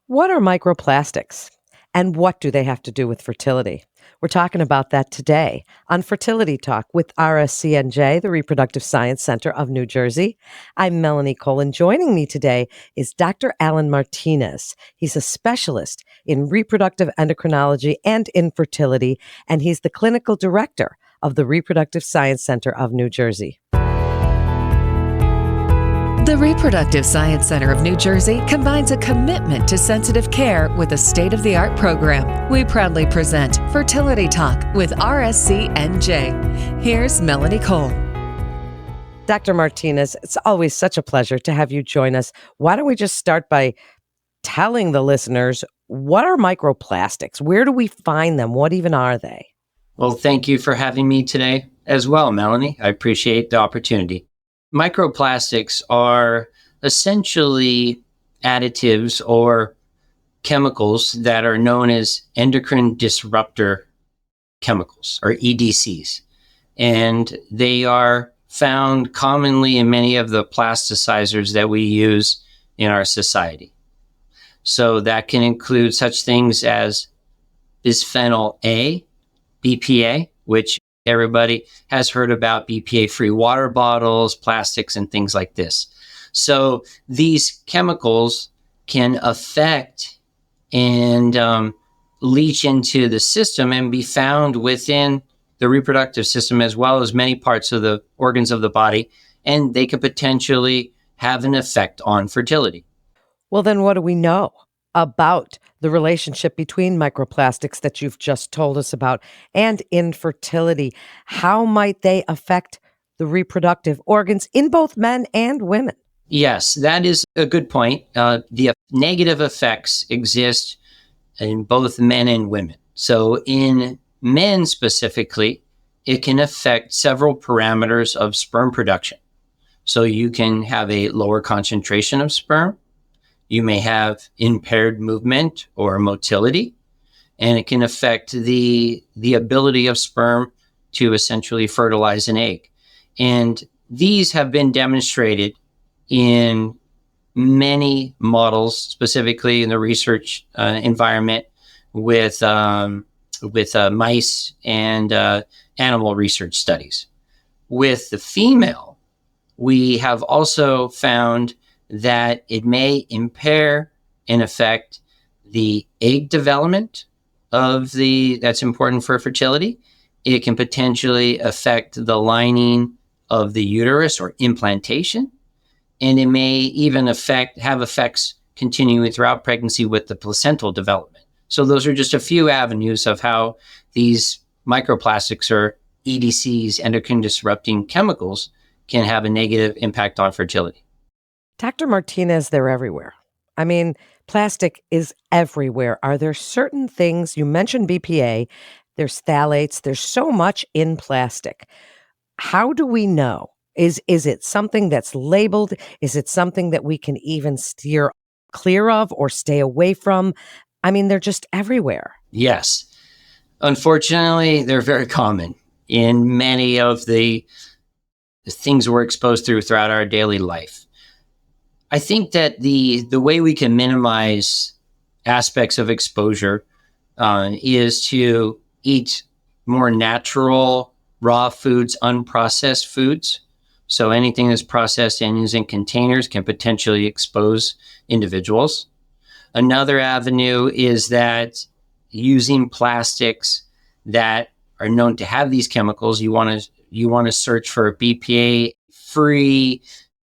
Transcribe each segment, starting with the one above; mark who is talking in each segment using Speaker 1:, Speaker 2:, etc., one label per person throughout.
Speaker 1: What are microplastics and what do they have to do with fertility? We're talking about that today on Fertility Talk with RSCNJ, the Reproductive Science Center of New Jersey. I'm Melanie Cole, and joining me today is Dr. Alan Martinez. He's a specialist in reproductive endocrinology and infertility, and he's the clinical director of the Reproductive Science Center of New Jersey.
Speaker 2: The Reproductive Science Center of New Jersey combines a commitment to sensitive care with a state-of-the-art program. We proudly present Fertility Talk with RSCNJ. Here's Melanie Cole.
Speaker 1: Dr. Martinez, it's always such a pleasure to have you join us. Why don't we just start by telling the listeners, what are microplastics? Where do we find them? What even are they?
Speaker 3: Well, thank you for having me today as well, Melanie. I appreciate the opportunity. Microplastics are essentially additives or chemicals that are known as endocrine disruptor chemicals, or EDCs. And they are found commonly in many of the plasticizers that we use in our society. So that can include such things as bisphenol A, BPA, which everybody has heard about, BPA-free water bottles, plastics, and things like this. So these chemicals can affect and leach into the system and be found within the reproductive system as well as many parts of the organs of the body, and they could potentially have an effect on fertility.
Speaker 1: Well, then what do we know about the relationship between microplastics that you've just told us about and infertility? How might they affect the reproductive organs in both men and women?
Speaker 3: Yes, that is a good point. The negative effects exist in both men and women. So in men specifically, it can affect several parameters of sperm production. So you can have a lower concentration of sperm. You may have impaired movement or motility, and it can affect the ability of sperm to essentially fertilize an egg. And these have been demonstrated in many models, specifically in the research environment with mice and animal research studies. With the female, we have also found that it may impair and affect the egg development that's important for fertility. It can potentially affect the lining of the uterus or implantation, and it may even have effects continuing throughout pregnancy with the placental development. So those are just a few avenues of how these microplastics or EDCs, endocrine disrupting chemicals, can have a negative impact on fertility.
Speaker 1: Dr. Martinez, they're everywhere. I mean, plastic is everywhere. Are there certain things, you mentioned BPA, there's phthalates, there's so much in plastic. How do we know? Is it something that's labeled? Is it something that we can even steer clear of or stay away from? I mean, they're just everywhere.
Speaker 3: Yes. Unfortunately, they're very common in many of the things we're exposed to throughout our daily life. I think that the way we can minimize aspects of exposure is to eat more natural, raw foods, unprocessed foods. So anything that's processed and used in containers can potentially expose individuals. Another avenue is that using plastics that are known to have these chemicals, you want to search for BPA-free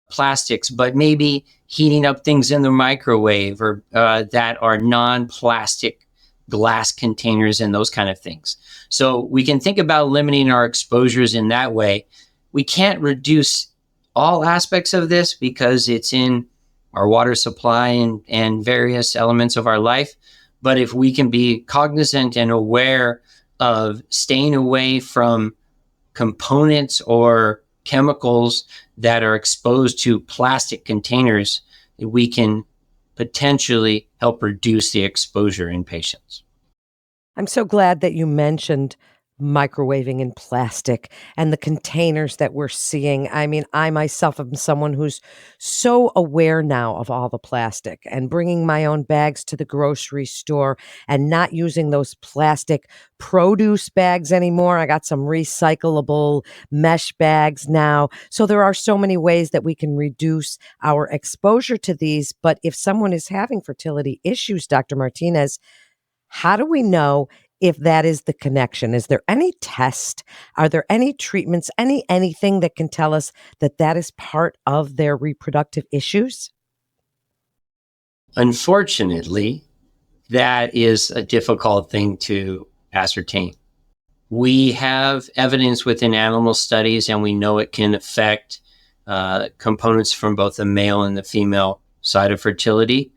Speaker 3: plastics, but maybe heating up things in the microwave or that are non-plastic glass containers and those kind of things. So we can think about limiting our exposures in that way. We can't reduce all aspects of this because it's in our water supply and various elements of our life. But if we can be cognizant and aware of staying away from components or chemicals that are exposed to plastic containers, we can potentially help reduce the exposure in patients.
Speaker 1: I'm so glad that you mentioned microwaving in plastic and the containers that we're seeing. I mean, I myself am someone who's so aware now of all the plastic and bringing my own bags to the grocery store and not using those plastic produce bags anymore. I got some recyclable mesh bags now. So there are so many ways that we can reduce our exposure to these. But if someone is having fertility issues, Dr. Martinez, how do we know if that is the connection? Is there any test? Are there any treatments, anything that can tell us that that is part of their reproductive issues?
Speaker 3: Unfortunately, that is a difficult thing to ascertain. We have evidence within animal studies, and we know it can affect components from both the male and the female side of fertility.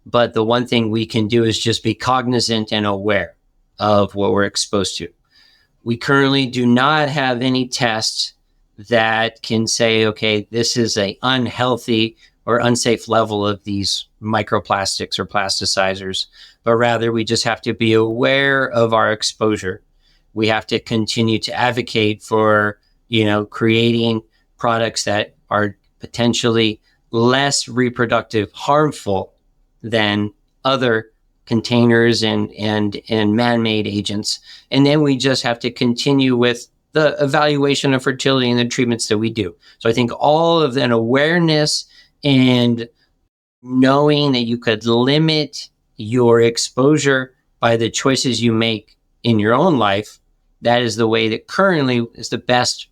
Speaker 3: But the one thing we can do is just be cognizant and aware of what we're exposed to. We currently do not have any tests that can say, okay, this is an unhealthy or unsafe level of these microplastics or plasticizers, but rather we just have to be aware of our exposure. We have to continue to advocate for, creating products that are potentially less reproductive harmful than other containers and man-made agents. And then we just have to continue with the evaluation of fertility and the treatments that we do. So I think all of that awareness and knowing that you could limit your exposure by the choices you make in your own life, that is the way that currently is the best,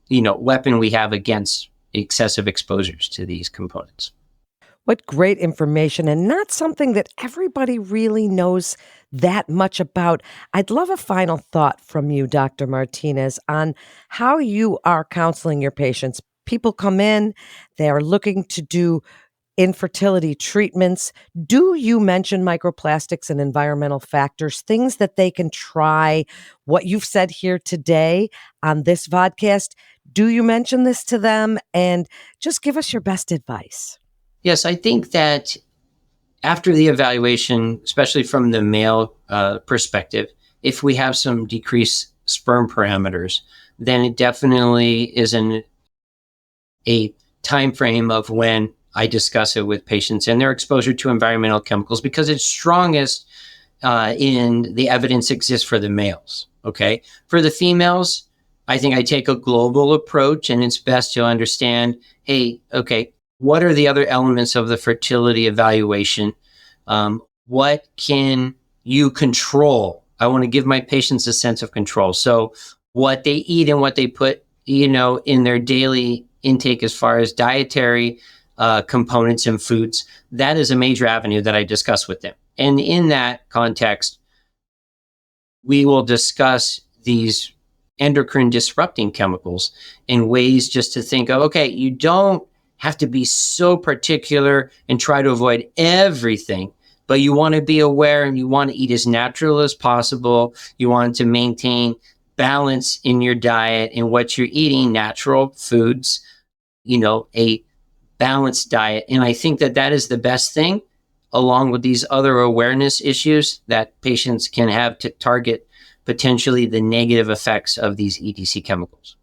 Speaker 3: weapon we have against excessive exposures to these components.
Speaker 1: What great information, and not something that everybody really knows that much about. I'd love a final thought from you, Dr. Martinez, on how you are counseling your patients. People come in, they are looking to do infertility treatments. Do you mention microplastics and environmental factors, things that they can try? What you've said here today on this vodcast, do you mention this to them? And just give us your best advice.
Speaker 3: Yes, I think that after the evaluation, especially from the male perspective, if we have some decreased sperm parameters, then it definitely is a time frame of when I discuss it with patients and their exposure to environmental chemicals, because it's strongest in the evidence exists for the males. Okay, for the females, I think I take a global approach, and it's best to understand, hey, okay, what are the other elements of the fertility evaluation? What can you control? I want to give my patients a sense of control. So what they eat and what they put, in their daily intake as far as dietary components and foods, that is a major avenue that I discuss with them. And in that context, we will discuss these endocrine disrupting chemicals in ways just to think of, okay, you don't have to be so particular and try to avoid everything, but you want to be aware and you want to eat as natural as possible. You want to maintain balance in your diet and what you're eating, natural foods, a balanced diet. And I think that that is the best thing, along with these other awareness issues that patients can have to target potentially the negative effects of these EDC chemicals.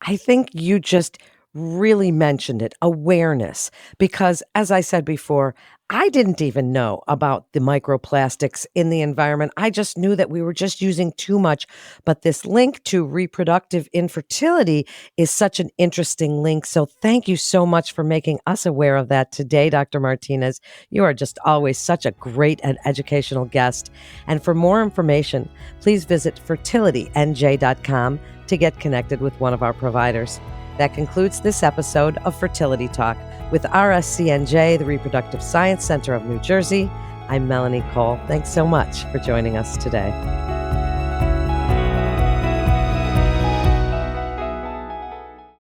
Speaker 1: I think you just really mentioned it, awareness, because as I said before, I didn't even know about the microplastics in the environment. I just knew that we were just using too much. But this link to reproductive infertility is such an interesting link. So thank you so much for making us aware of that today, Dr. Martinez. You are just always such a great and educational guest. And for more information, please visit fertilitynj.com to get connected with one of our providers. That concludes this episode of Fertility Talk with RSCNJ, the Reproductive Science Center of New Jersey. I'm Melanie Cole. Thanks so much for joining us today.